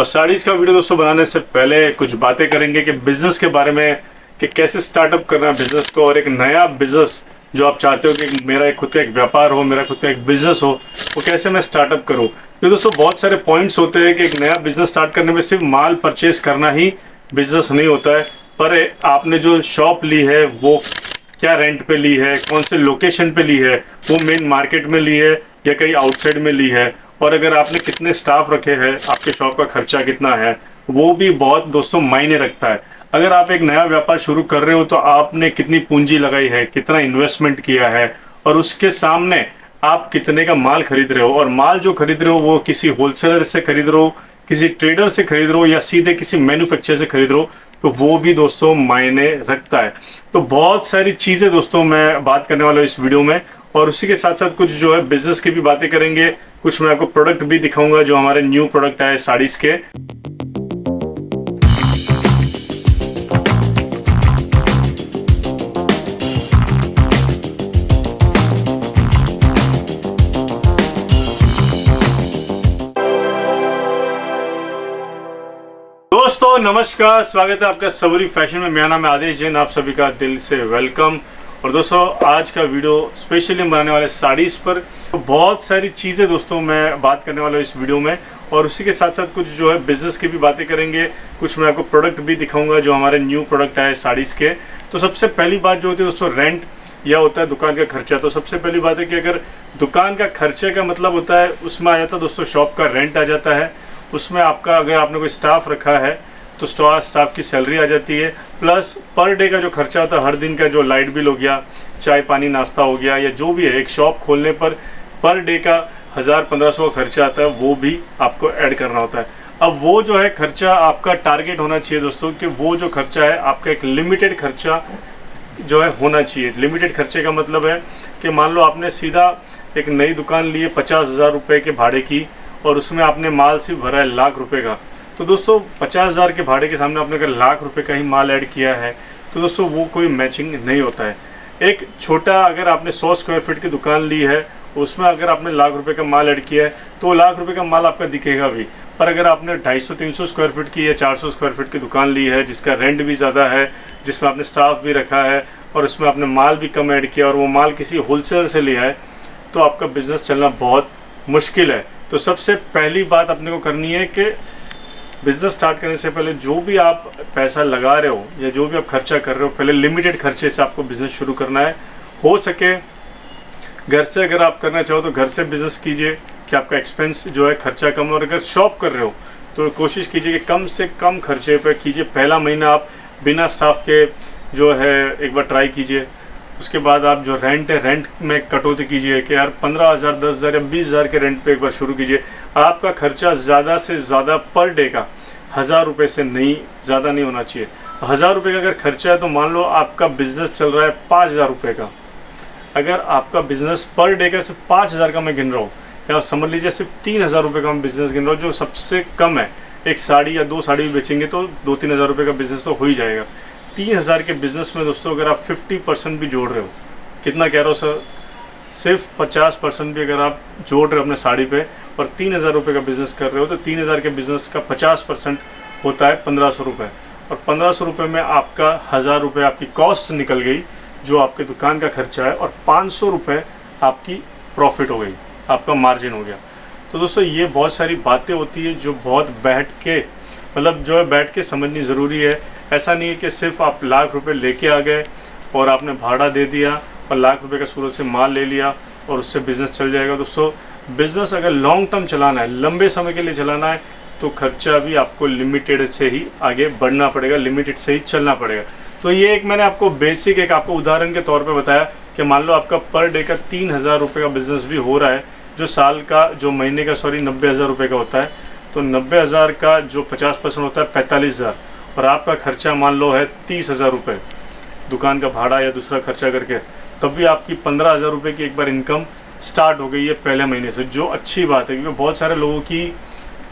और साड़ीज़ का वीडियो दोस्तों बनाने से पहले कुछ बातें करेंगे कि बिज़नेस के बारे में, कि कैसे स्टार्टअप करना है बिज़नेस को, और एक नया बिज़नेस जो आप चाहते हो कि मेरा एक खुद का एक व्यापार हो, मेरा खुद का एक बिज़नेस हो, वो कैसे मैं स्टार्टअप करूँ। तो दोस्तों बहुत सारे पॉइंट्स होते हैं कि एक नया बिज़नेस स्टार्ट करने में सिर्फ माल परचेज करना ही बिज़नेस नहीं होता है, पर आपने जो शॉप ली है वो क्या रेंट पे ली है, कौन से लोकेशन पे ली है, वो मेन मार्केट में ली है या कहीं आउटसाइड में ली है, और अगर आपने कितने स्टाफ रखे हैं, आपके शॉप का खर्चा कितना है, वो भी बहुत दोस्तों मायने रखता है। अगर आप एक नया व्यापार शुरू कर रहे हो तो आपने कितनी पूंजी लगाई है, कितना इन्वेस्टमेंट किया है, और उसके सामने आप कितने का माल खरीद रहे हो, और माल जो खरीद रहे हो वो किसी होलसेलर से खरीद रहे हो, किसी ट्रेडर से खरीद रहे हो या सीधे किसी मैन्युफैक्चरर से खरीद रहे हो, तो वो भी दोस्तों मायने रखता है। तो बहुत सारी चीज़ें दोस्तों मैं बात करने वाला हूँ इस वीडियो में, और उसी के साथ साथ कुछ जो है बिजनेस की भी बातें करेंगे, कुछ मैं आपको प्रोडक्ट भी दिखाऊंगा जो हमारे न्यू प्रोडक्ट आए साड़ीज़ के। दोस्तों नमस्कार, स्वागत है आपका सबरी फैशन में। मेरा नाम है आदेश जैन, आप सभी का दिल से वेलकम। और दोस्तों आज का वीडियो स्पेशली बनाने वाले साड़ीज़ पर। तो बहुत सारी चीज़ें दोस्तों मैं बात करने वाला हूँ इस वीडियो में, और उसी के साथ साथ कुछ जो है बिज़नेस की भी बातें करेंगे, कुछ मैं आपको प्रोडक्ट भी दिखाऊंगा जो हमारे न्यू प्रोडक्ट आए साड़ीज़ के। तो सबसे पहली बात जो होती है दोस्तों रेंट या होता है दुकान का खर्चा। तो सबसे पहली बात है कि अगर दुकान का खर्चे का मतलब होता है, उसमें आ जाता है दोस्तों शॉप का रेंट आ जाता है, उसमें आपका अगर आपने कोई स्टाफ रखा है तो स्टाफ की सैलरी आ जाती है, प्लस पर डे का जो खर्चा होता है, हर दिन का जो लाइट बिल हो गया, चाय पानी नाश्ता हो गया, या जो भी है एक शॉप खोलने पर डे का 1000-1500 का खर्चा आता है, वो भी आपको ऐड करना होता है। अब वो जो है खर्चा आपका टारगेट होना चाहिए दोस्तों कि वो जो खर्चा है आपका एक लिमिटेड खर्चा जो है होना चाहिए। लिमिटेड खर्चे का मतलब है कि मान लो आपने सीधा एक नई दुकान ली है 50,000 रुपये के भाड़े की, और उसमें आपने माल सिर्फ भरा है लाख रुपए का। तो दोस्तों 50,000 के भाड़े के सामने आपने अगर लाख रुपए का ही माल ऐड किया है तो दोस्तों वो कोई मैचिंग नहीं होता है। एक छोटा अगर आपने 100 स्क्वायर फीट की दुकान ली है, उसमें अगर आपने लाख रुपए का माल ऐड किया है तो वो लाख रुपए का माल आपका दिखेगा भी। पर अगर आपने 250-300 स्क्वायर फीट की या 400 स्क्वायर फीट की दुकान ली है, जिसका रेंट भी ज़्यादा है, जिसमें आपने स्टाफ भी रखा है, और उसमें आपने माल भी कम ऐड किया, और वो माल किसी होलसेलर से लिया है, तो आपका बिज़नेस चलना बहुत मुश्किल है। तो सबसे पहली बात अपने को करनी है कि बिज़नेस स्टार्ट करने से पहले जो भी आप पैसा लगा रहे हो या जो भी आप खर्चा कर रहे हो, पहले लिमिटेड खर्चे से आपको बिज़नेस शुरू करना है। हो सके घर से अगर आप करना चाहो तो घर से बिज़नेस कीजिए कि आपका एक्सपेंस जो है खर्चा कम हो, और अगर शॉप कर रहे हो तो कोशिश कीजिए कि कम से कम खर्चे पर कीजिए। पहला महीना आप बिना स्टाफ के जो है एक बार ट्राई कीजिए। उसके बाद आप जो रेंट है, रेंट में कटौती कीजिए कि यार 15,000, 10,000 या 20,000 के रेंट पे एक बार शुरू कीजिए। आपका खर्चा ज़्यादा से ज़्यादा पर डे का 1,000 रुपये से नहीं, ज़्यादा नहीं होना चाहिए। 1,000 रुपये का अगर खर्चा है तो मान लो आपका बिज़नेस चल रहा है 5,000 रुपये का। अगर आपका बिज़नेस पर डे का सिर्फ 5,000 का मैं गिन रहा हूँ, या समझ लीजिए सिर्फ 3,000 रुपये का मैं बिज़नेस गिन रहा हूँ, जो सबसे कम है। एक साड़ी या 2 साड़ी भी बेचेंगे तो 2-3 हज़ार रुपये का बिज़नेस तो हो ही जाएगा। 3,000 के बिज़नेस में दोस्तों अगर आप 50% भी जोड़ रहे हो, कितना कह रहा हो सर, सिर्फ 50% भी अगर आप जोड़ रहे हो अपने साड़ी पे, और 3,000 रुपये का बिज़नेस कर रहे हो, तो 3,000 के बिज़नेस का 50% होता है 1,500 रुपये, और 1,500 रुपये में आपका 1,000 रुपये आपकी कॉस्ट निकल गई जो आपके दुकान का खर्चा है, और 500 रुपये आपकी प्रॉफिट हो गई, आपका मार्जिन हो गया। तो दोस्तों ये बहुत सारी बातें होती है जो बहुत बैठ के, मतलब जो है बैठ के समझनी ज़रूरी है। ऐसा नहीं है कि सिर्फ आप लाख रुपए लेके आ गए और आपने भाड़ा दे दिया और लाख रुपए का सूरत से माल ले लिया और उससे बिज़नेस चल जाएगा। दोस्तों बिज़नेस अगर लॉन्ग टर्म चलाना है, लंबे समय के लिए चलाना है, तो खर्चा भी आपको लिमिटेड से ही आगे बढ़ना पड़ेगा, लिमिटेड से ही चलना पड़ेगा। तो ये एक मैंने आपको बेसिक एक आपको उदाहरण के तौर पर बताया कि मान लो आपका पर डे का 3,000 रुपये का बिज़नेस भी हो रहा है, जो साल का जो महीने का 90,000 रुपये का होता है। तो 90,000 का जो 50% होता है 45,000, और आपका खर्चा मान लो है 30,000 रुपये दुकान का भाड़ा या दूसरा खर्चा करके, तब भी आपकी 15,000 रुपये की एक बार इनकम स्टार्ट हो गई है पहले महीने से, जो अच्छी बात है। क्योंकि बहुत सारे लोगों की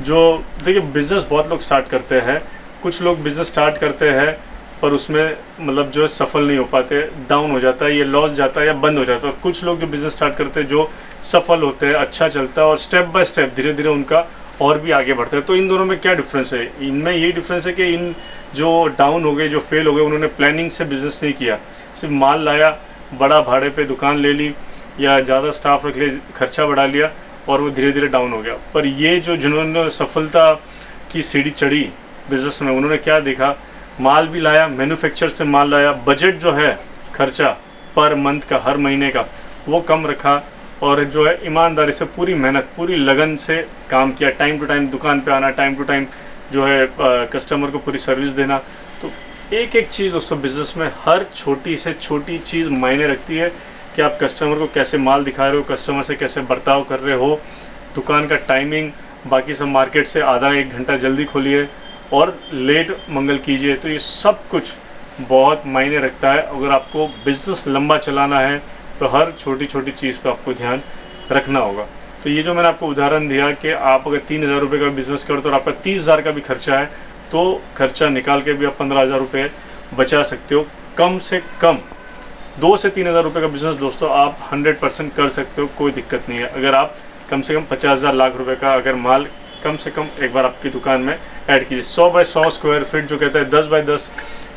जो देखिए बिज़नेस बहुत लोग स्टार्ट करते हैं, कुछ लोग बिज़नेस स्टार्ट करते हैं पर उसमें मतलब जो है सफल नहीं हो पाते, डाउन हो जाता है, ये लॉस जाता है या बंद हो जाता है। और कुछ लोग जो बिज़नेस स्टार्ट करते हैं जो सफल होते हैं, अच्छा चलता है, और स्टेप बाय स्टेप धीरे धीरे उनका और भी आगे बढ़ते हैं। तो इन दोनों में क्या डिफरेंस है? इनमें ये डिफरेंस है कि इन जो डाउन हो गए, जो फेल हो गए, उन्होंने प्लानिंग से बिज़नेस नहीं किया, सिर्फ माल लाया, बड़ा भाड़े पे दुकान ले ली या ज़्यादा स्टाफ रख लिया, खर्चा बढ़ा लिया और वो धीरे धीरे डाउन हो गया। पर ये जो जिन्होंने सफलता की सीढ़ी चढ़ी बिज़नेस में, उन्होंने क्या देखा, माल भी लाया, मैन्युफैक्चर से माल लाया, बजट जो है खर्चा पर मंथ का, हर महीने का, वो कम रखा और जो है ईमानदारी से, पूरी मेहनत, पूरी लगन से काम किया। टाइम टू टाइम दुकान पे आना, टाइम टू टाइम जो है कस्टमर को पूरी सर्विस देना। तो एक एक चीज़ दोस्तों बिज़नेस में, हर छोटी से छोटी चीज़ मायने रखती है कि आप कस्टमर को कैसे माल दिखा रहे हो, कस्टमर से कैसे बर्ताव कर रहे हो, दुकान का टाइमिंग, बाकी सब मार्केट से आधा एक घंटा जल्दी खोलिए और लेट मंगल कीजिए। तो ये सब कुछ बहुत मायने रखता है। अगर आपको बिज़नेस लंबा चलाना है तो हर छोटी छोटी चीज़ पे आपको ध्यान रखना होगा। तो ये जो मैंने आपको उदाहरण दिया कि आप अगर 3,000 रुपये का बिज़नेस करते हो और आपका 30,000 का भी खर्चा है, तो खर्चा निकाल के भी आप 15,000 रुपये बचा सकते हो। कम से कम 2 से 3,000 रुपये का बिज़नेस दोस्तों आप 100% कर सकते हो, कोई दिक्कत नहीं है। अगर आप कम से कम 50,000 लाख रुपए का अगर माल कम से कम एक बार आपकी दुकान में ऐड कीजिए। 100 बाय 100 स्क्वायर फीट जो कहता है 10 बाय 10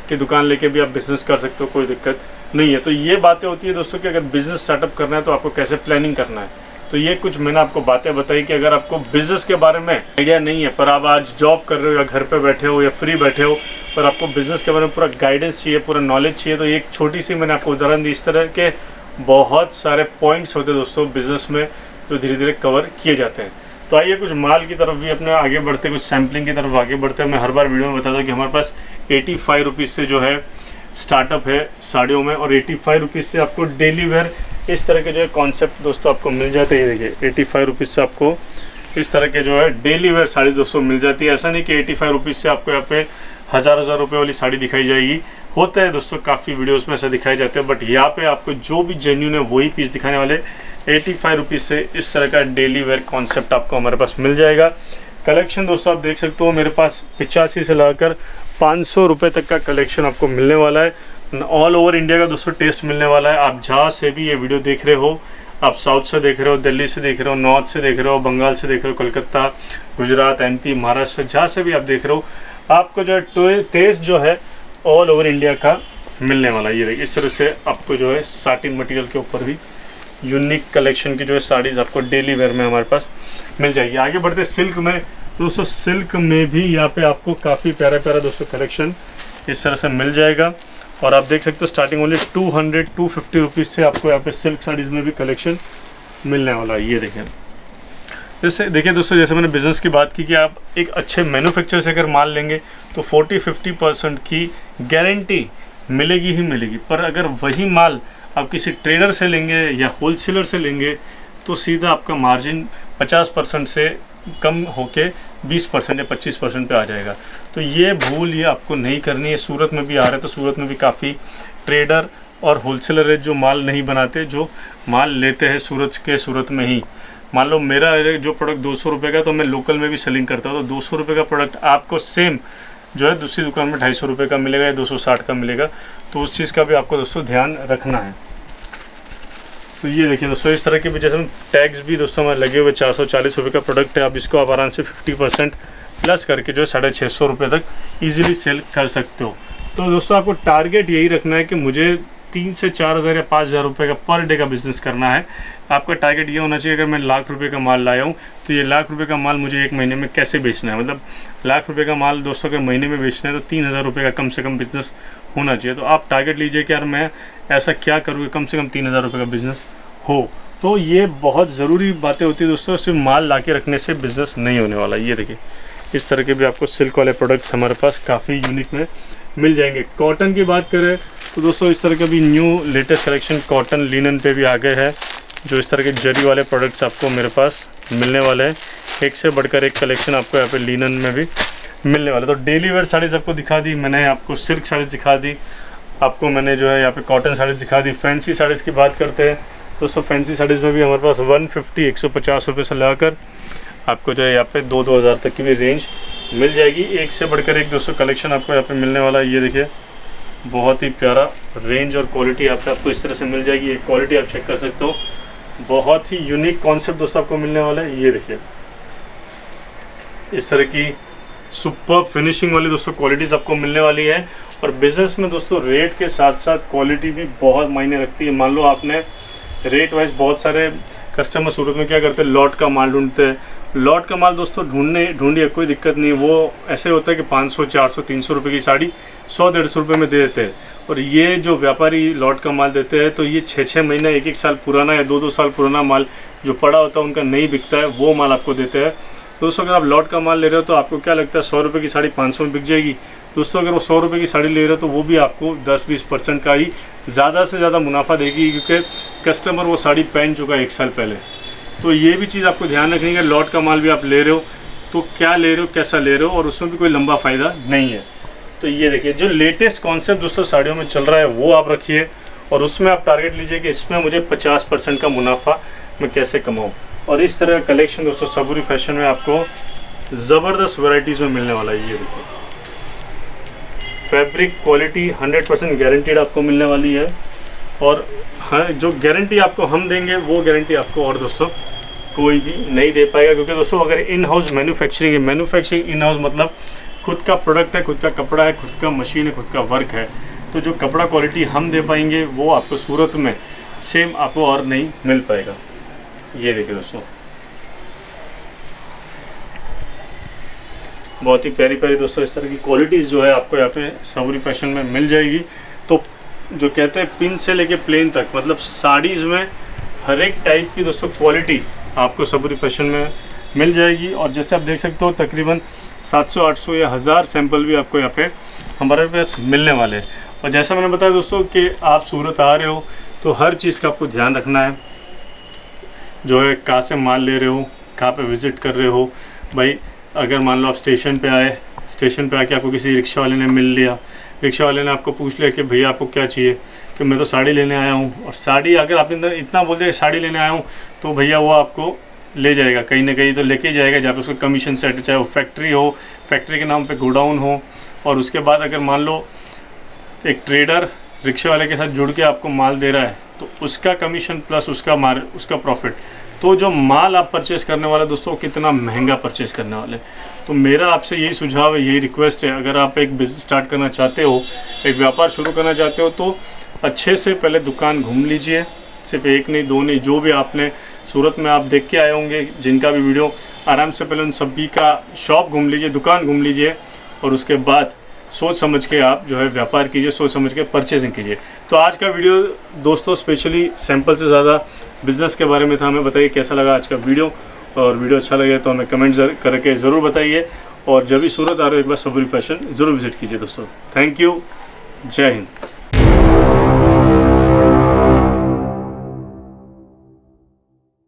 की दुकान लेके भी आप बिज़नेस कर सकते हो, कोई दिक्कत नहीं है। तो ये बातें होती है दोस्तों कि अगर बिज़नेस स्टार्टअप करना है तो आपको कैसे प्लानिंग करना है। तो ये कुछ मैंने आपको बातें बताई कि अगर आपको बिज़नेस के बारे में आइडिया नहीं है, पर आप आज जॉब कर रहे हो या घर पे बैठे हो या फ्री बैठे हो, पर आपको बिज़नेस के बारे में पूरा गाइडेंस चाहिए, पूरा नॉलेज चाहिए, तो एक छोटी सी मैंने आपको उदाहरण दी। इस तरह के बहुत सारे पॉइंट्स होते हैं दोस्तों बिज़नेस में जो धीरे धीरे कवर किए जाते हैं। तो आइए कुछ माल की तरफ भी अपने आगे बढ़ते, कुछ सैम्पलिंग की तरफ आगे बढ़ते हैं। मैं हर बार वीडियो में बताता हूँ कि हमारे पास 85 रुपीज़ से जो है स्टार्टअप है साड़ियों में, और 85 रुपीज़ से आपको डेली वेयर इस तरह के जो है कॉन्सेप्ट दोस्तों आपको मिल जाते हैं। ये देखिए 85 रुपीज़ से आपको इस तरह के जो है डेली वेयर साड़ी दोस्तों मिल जाती है। ऐसा नहीं कि 85 रुपीज़ से आपको यहाँ पे हज़ार रुपये वाली साड़ी दिखाई जाएगी। होता है दोस्तों, काफ़ी वीडियोस में ऐसा दिखाए जाते हैं, बट यहाँ पे आपको जो भी जेन्यून है वही पीस दिखाने वाले। 85 रुपीज़ से इस तरह का डेली वेयर कॉन्सेप्ट आपको हमारे पास मिल जाएगा। कलेक्शन दोस्तों आप देख सकते हो, मेरे पास 85 से लगाकर 500 रुपये तक का कलेक्शन आपको मिलने वाला है। ऑल ओवर इंडिया का दोस्तों टेस्ट मिलने वाला है। आप जहाँ से भी ये वीडियो देख रहे हो, आप साउथ से देख रहे हो, दिल्ली से देख रहे हो, नॉर्थ से देख रहे हो, बंगाल से देख रहे हो, कलकत्ता, गुजरात, MP, महाराष्ट्र, जहाँ से भी आप देख रहे हो, आपको जो है टेस्ट जो है ऑल ओवर इंडिया का मिलने वाला है। ये देखिए इस तरह से आपको जो है साटिन मटेरियल के ऊपर भी यूनिक कलेक्शन की जो है साड़ीज़ आपको डेली वेयर में हमारे पास मिल जाएगी। आगे बढ़ते सिल्क में, तो दोस्तों सिल्क में भी यहाँ पे आपको काफ़ी प्यारा प्यारा दोस्तों कलेक्शन इस तरह से मिल जाएगा। और आप देख सकते हो स्टार्टिंग ओनली 250 रुपीज़ से आपको यहाँ पे सिल्क साड़ीज़ में भी कलेक्शन मिलने वाला है। ये देखें, जैसे देखिए दोस्तों, जैसे मैंने बिज़नेस की बात की कि आप एक अच्छे मैन्युफैक्चर से अगर माल लेंगे तो 40-50% की गारंटी मिलेगी ही मिलेगी। पर अगर वही माल आप किसी ट्रेडर से लेंगे या होलसेलर से लेंगे तो सीधा आपका मार्जिन 50% से कम होके 20% या 25% पे आ जाएगा। तो ये भूल ये आपको नहीं करनी है। सूरत में भी आ रहा है, तो सूरत में भी काफ़ी ट्रेडर और होलसेलर है जो माल नहीं बनाते, जो माल लेते हैं सूरत में ही। मान लो मेरा जो प्रोडक्ट 200 रुपये का, तो मैं लोकल में भी सेलिंग करता हूँ, तो 200 रुपये का प्रोडक्ट आपको सेम जो है दूसरी दुकान में 250 रुपये का मिलेगा या 260 का मिलेगा। तो उस चीज़ का भी आपको दोस्तों ध्यान रखना है। तो ये देखिए दोस्तों, इस तरह के भी जैसे टैग्स भी दोस्तों हमारे लगे हुए 440 रुपये का प्रोडक्ट है। अब इसको आप आराम से 50% प्लस करके जो है 650 रुपये तक ईजिली सेल कर सकते हो। तो दोस्तों आपको टारगेट यही रखना है कि मुझे 3 से 4,000 या 5,000 रुपये का पर डे का बिज़नेस करना है। आपका टारगेट ये होना चाहिए, अगर मैं लाख रुपए का माल लाया हूँ तो ये लाख रुपए का माल मुझे एक महीने में कैसे बेचना है। मतलब लाख रुपए का माल दोस्तों अगर महीने में बेचना है तो 3,000 रुपये का कम से कम बिज़नेस होना चाहिए। तो आप टारगेट लीजिए कि यार मैं ऐसा क्या करूँ कम से कम 3,000 रुपये का बिज़नेस हो। तो ये बहुत ज़रूरी बातें होती है दोस्तों, सिर्फ माल ला के रखने से बिज़नेस नहीं होने वाला। ये देखिए इस तरह के भी आपको सिल्क वाले प्रोडक्ट्स हमारे पास काफ़ी यूनिक में मिल जाएंगे। कॉटन की बात करें तो दोस्तों इस तरह का भी new latest collection cotton linen पे भी आ गए हैं, जो इस तरह के जरी वाले प्रोडक्ट्स आपको मेरे पास मिलने वाले हैं। एक से बढ़कर एक कलेक्शन आपको यहाँ पे लिनन में भी मिलने वाला। तो डेली वेयर साड़ीज़ आपको दिखा दी मैंने, आपको सिल्क साड़ीज़ दिखा दी, आपको मैंने जो है यहाँ पे कॉटन साड़ीज़ दिखा दी। फैंसी साड़ीज़ की बात करते हैं दोस्तों, फैंसी साड़ीज़ में भी हमारे पास 150-150 रुपये से लगाकर आपको जो है यहाँ पे 2-2 हज़ार तक की भी रेंज मिल जाएगी। एक से बढ़कर एक दोस्तों कलेक्शन आपको यहाँ पे मिलने वाला है। ये देखिए बहुत ही प्यारा रेंज और क्वालिटी यहाँ पे आपको इस तरह से मिल जाएगी। ये क्वालिटी आप चेक कर सकते हो, बहुत ही यूनिक कॉन्सेप्ट दोस्तों आपको मिलने वाला है। ये देखिए इस तरह की सुपर फिनिशिंग वाली दोस्तों क्वालिटीज़ आपको मिलने वाली है। और बिज़नेस में दोस्तों रेट के साथ साथ क्वालिटी भी बहुत मायने रखती है। मान लो आपने रेट वाइज, बहुत सारे कस्टमर सूरत में क्या करते हैं, लॉट का माल ढूंढते हैं। लॉट का माल दोस्तों ढूंढिए, कोई दिक्कत नहीं। वो ऐसे होता है कि 500, 400, 300 रुपये की साड़ी 100-150 रुपये में दे देते हैं। और ये जो व्यापारी लॉट का माल देते हैं तो ये 6-6 महीना, 1-1 साल पुराना या 2-2 साल पुराना माल जो पड़ा होता है उनका नहीं बिकता है, वो माल आपको देते हैं। दोस्तों अगर आप लॉट का माल ले रहे हो तो आपको क्या लगता है 100 रुपये की साड़ी 500 में बिक जाएगी। दोस्तों अगर वो 100 रुपये की साड़ी ले रहे हो तो वो भी आपको 10-20% का ही ज़्यादा से ज़्यादा मुनाफा देगी, क्योंकि कस्टमर वो साड़ी पहन चुका है 1 साल पहले। तो ये भी चीज़ आपको ध्यान रखनी है, लॉट का माल भी आप ले रहे हो तो क्या ले रहे हो, कैसा ले रहे हो, और उसमें भी कोई लंबा फ़ायदा नहीं है। तो ये देखिए जो लेटेस्ट कॉन्सेप्ट दोस्तों साड़ियों में चल रहा है वो आप रखिए, और उसमें आप टारगेट लीजिए कि इसमें मुझे 50% का मुनाफा मैं कैसे कमाऊँ। और इस तरह का कलेक्शन दोस्तों सबूरी फैशन में आपको ज़बरदस्त वैरायटीज़ में मिलने वाला है। ये देखिए फैब्रिक क्वालिटी 100% गारंटीड आपको मिलने वाली है। और हाँ, जो गारंटी आपको हम देंगे वो गारंटी आपको और दोस्तों कोई भी नहीं दे पाएगा, क्योंकि दोस्तों अगर इन हाउस मैन्युफैक्चरिंग है, मैन्युफैक्चरिंग इन हाउस मतलब खुद का प्रोडक्ट है, खुद का कपड़ा है, खुद का मशीन है, खुद का वर्क है, तो जो कपड़ा क्वालिटी हम दे पाएंगे वो आपको सूरत में सेम आपको और नहीं मिल पाएगा। ये देखिए दोस्तों बहुत ही प्यारी प्यारी दोस्तों इस तरह की क्वालिटीज़ जो है आपको यहाँ पे सबूरी फैशन में मिल जाएगी। तो जो कहते हैं पिन से लेके प्लेन तक, मतलब साड़ीज़ में हर एक टाइप की दोस्तों क्वालिटी आपको सबूरी फैशन में मिल जाएगी। और जैसे आप देख सकते हो तकरीबन 700-800 या 1000 सैंपल भी आपको यहाँ पे हमारे पास मिलने वाले हैं। और जैसा मैंने बताया दोस्तों कि आप सूरत आ रहे हो तो हर चीज़ का आपको ध्यान रखना है, जो है कहाँ से माल ले रहे हो, कहाँ पे विज़िट कर रहे हो। भाई अगर मान लो आप स्टेशन पे आए, स्टेशन पे आके आपको किसी रिक्शा वाले ने मिल लिया, रिक्शा वाले ने आपको पूछ लिया कि भैया आपको क्या चाहिए, कि मैं तो साड़ी लेने आया हूँ। और साड़ी अगर आपने इतना बोल दिया साड़ी लेने आया हूँ तो भैया वो आपको ले जाएगा, कहीं ना कहीं तो लेके ही जाएगा जहाँ पे उसका कमीशन सेट, चाहे वो फैक्ट्री हो, फैक्ट्री के नाम पे गोडाउन हो। और उसके बाद अगर मान लो एक ट्रेडर रिक्शे वाले के साथ जुड़ के आपको माल दे रहा है तो उसका कमीशन प्लस उसका प्रॉफिट। तो जो माल आप परचेज़ करने वाले दोस्तों कितना महंगा परचेज़ करने वाले। तो मेरा आपसे यही सुझाव है, यही रिक्वेस्ट है, अगर आप एक बिज़नेस स्टार्ट करना चाहते हो, एक व्यापार शुरू करना चाहते हो, तो अच्छे से पहले दुकान घूम लीजिए। सिर्फ एक नहीं, दो नहीं, जो भी आपने सूरत में आप देख के आए होंगे जिनका भी वीडियो, आराम से पहले उन सभी का शॉप घूम लीजिए, दुकान घूम लीजिए, और उसके बाद सोच समझ के आप जो है व्यापार कीजिए, सोच समझ के परचेजिंग कीजिए। तो आज का वीडियो दोस्तों स्पेशली सैंपल से ज़्यादा बिज़नेस के बारे में था। हमें बताइए कैसा लगा आज का वीडियो, और वीडियो अच्छा लगे तो हमें कमेंट करके ज़रूर बताइए। और जब भी सूरत आ रहे हो एक बार सबूरी फैशन ज़रूर विजिट कीजिए दोस्तों। थैंक यू, जय हिंद।